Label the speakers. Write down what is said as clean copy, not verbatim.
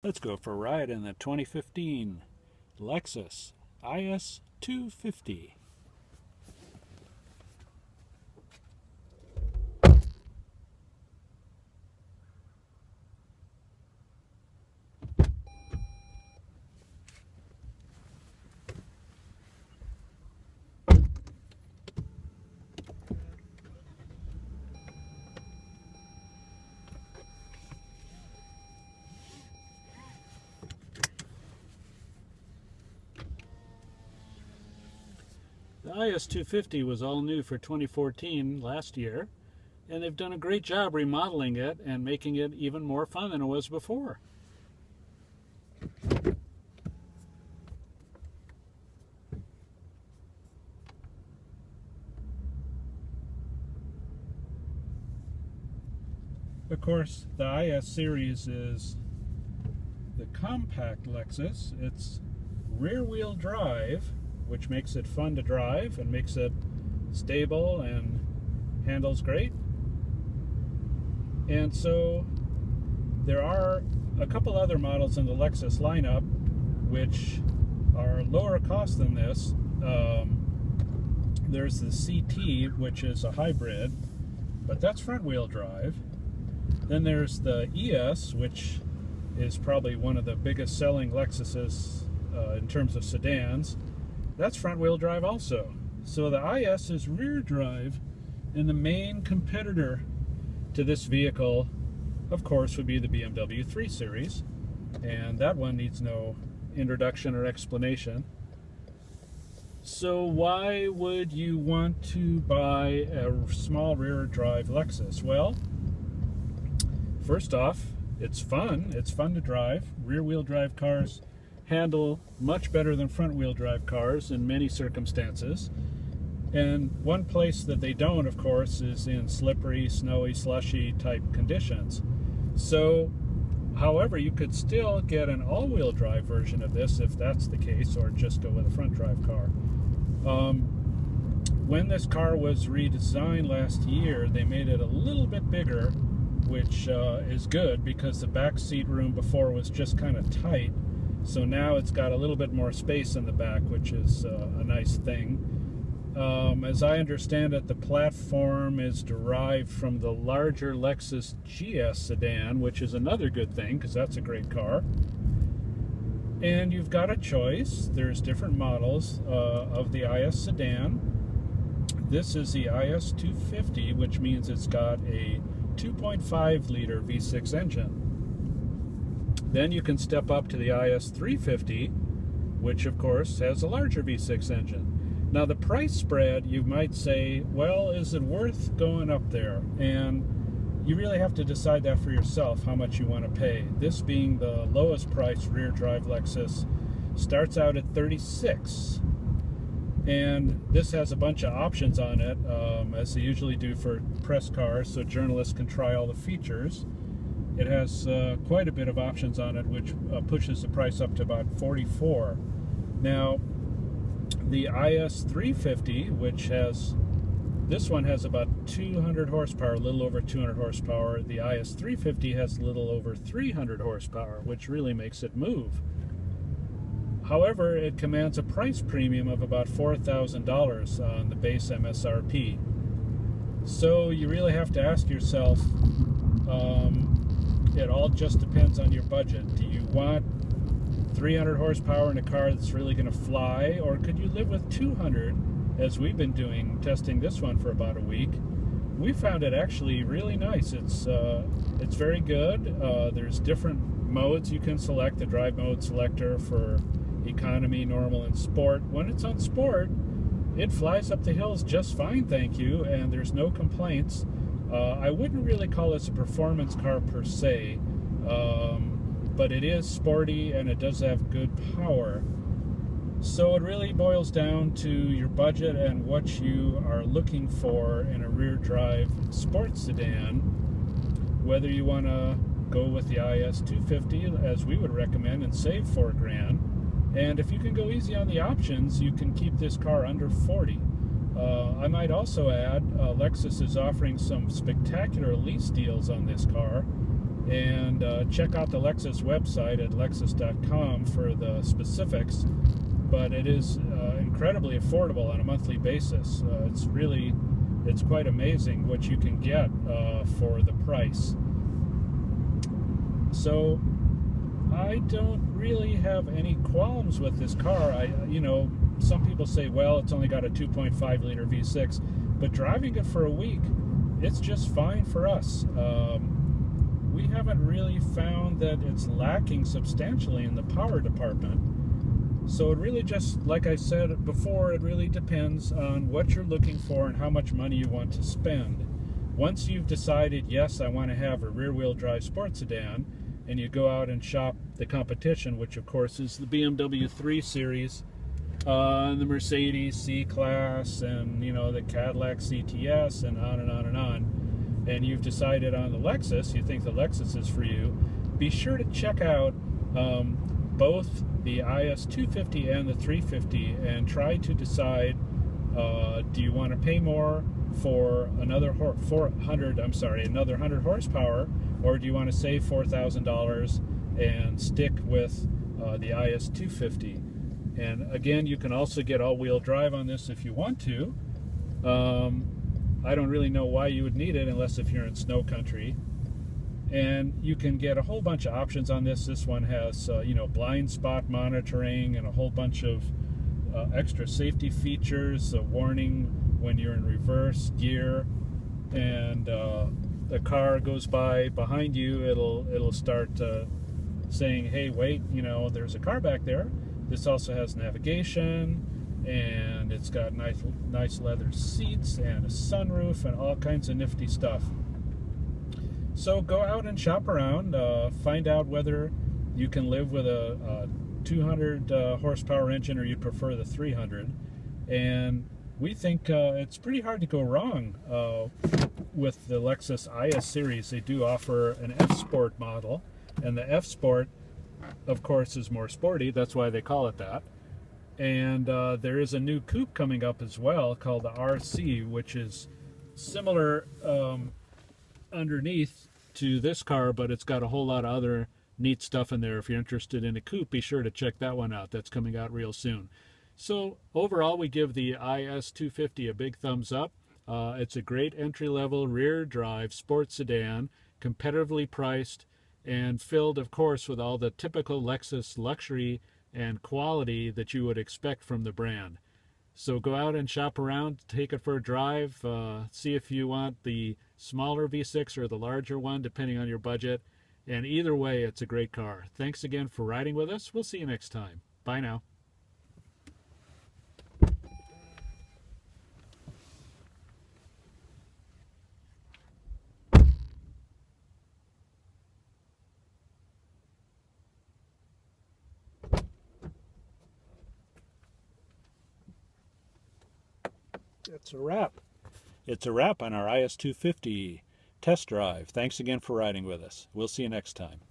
Speaker 1: Let's go for a ride in the 2015 Lexus IS 250. The IS 250 was all new for 2014 last year, and they've done a great job remodeling it and making it even more fun than it was before. Of course, the IS series is the compact Lexus. It's rear-wheel drive, which makes it fun to drive and makes it stable and handles great. And so there are a couple other models in the Lexus lineup which are lower cost than this. There's the CT, which is a hybrid, but that's front-wheel drive. Then there's the ES, which is probably one of the biggest selling Lexuses in terms of sedans. That's front-wheel drive also. So the IS is rear drive, and the main competitor to this vehicle, of course, would be the BMW 3 Series, and that one needs no introduction or explanation. So why would you want to buy a small rear drive Lexus? Well, first off, it's fun. It's fun to drive. Rear-wheel drive cars handle much better than front-wheel drive cars in many circumstances. And one place that they don't, of course, is in slippery, snowy, slushy type conditions. So, however, you could still get an all-wheel drive version of this if that's the case, or just go with a front drive car. When this car was redesigned last year, they made it a little bit bigger, which is good because the back seat room before was just kind of tight. So now it's got a little bit more space in the back, which is a nice thing. As I understand it, the platform is derived from the larger Lexus GS sedan, which is another good thing because that's a great car. And you've got a choice. There's different models of the IS sedan. This is the IS 250, which means it's got a 2.5 liter V6 engine. Then you can step up to the IS 350, which of course has a larger V6 engine. Now the price spread, you might say, well, is it worth going up there? And you really have to decide that for yourself, how much you want to pay. This being the lowest price rear drive Lexus, starts out at $36,000. And this has a bunch of options on it, as they usually do for press cars, so journalists can try all the features. It has quite a bit of options on it, which pushes the price up to about $44,000. Now, the IS 350, which has, this one has about 200 horsepower, a little over 200 horsepower. The IS 350 has a little over 300 horsepower, which really makes it move. However, it commands a price premium of about $4,000 on the base MSRP. So you really have to ask yourself, it all just depends on your budget. Do you want 300 horsepower in a car that's really going to fly, or could you live with 200, as we've been doing, testing this one for about a week? We found it actually really nice. It's very good. There's different modes you can select, the drive mode selector for economy, normal, and sport. When it's on sport, it flies up the hills just fine, thank you, and there's no complaints. I wouldn't really call this a performance car per se, but it is sporty and it does have good power. So it really boils down to your budget and what you are looking for in a rear drive sports sedan, whether you want to go with the IS 250 as we would recommend and save $4,000. And if you can go easy on the options, you can keep this car under $40,000. I might also add, Lexus is offering some spectacular lease deals on this car. And check out the Lexus website at Lexus.com for the specifics. But it is incredibly affordable on a monthly basis. It's quite amazing what you can get for the price. So I don't really have any qualms with this car. Some people say, well, it's only got a 2.5 liter V6, but driving it for a week, it's just fine for us. We haven't really found that it's lacking substantially in the power department. So it really just, like I said before, it really depends on what you're looking for and how much money you want to spend. Once you've decided, yes, I want to have a rear-wheel drive sports sedan, and you go out and shop the competition, which of course is the BMW 3 Series, the Mercedes C-Class, and the Cadillac CTS, and on and on and on, and you've decided on the Lexus, you think the Lexus is for you, be sure to check out both the IS250 and the 350 and try to decide, do you want to pay more for another 100 horsepower, or do you want to save $4,000 and stick with the IS250? And again, you can also get all-wheel drive on this if you want to. I don't really know why you would need it unless if you're in snow country. And you can get a whole bunch of options on this. This one has, blind spot monitoring and a whole bunch of extra safety features, a warning when you're in reverse gear, and a car goes by behind you, it'll start saying, hey, wait, there's a car back there. This also has navigation, and it's got nice leather seats and a sunroof and all kinds of nifty stuff. So go out and shop around, find out whether you can live with a 200 horsepower engine or you prefer the 300. And we think it's pretty hard to go wrong with the Lexus IS series. They do offer an F Sport model, and the F Sport, of course, is more sporty. That's why they call it that. And there is a new coupe coming up as well called the RC, which is similar underneath to this car, but it's got a whole lot of other neat stuff in there. If you're interested in a coupe, be sure to check that one out. That's coming out real soon. So overall, we give the IS250 a big thumbs up. It's a great entry-level rear drive sports sedan, competitively priced, and filled, of course, with all the typical Lexus luxury and quality that you would expect from the brand. So go out and shop around, take it for a drive, see if you want the smaller V6 or the larger one, depending on your budget. And either way, it's a great car. Thanks again for riding with us. We'll see you next time. Bye now. It's a wrap. It's a wrap on our IS250 test drive. Thanks again for riding with us. We'll see you next time.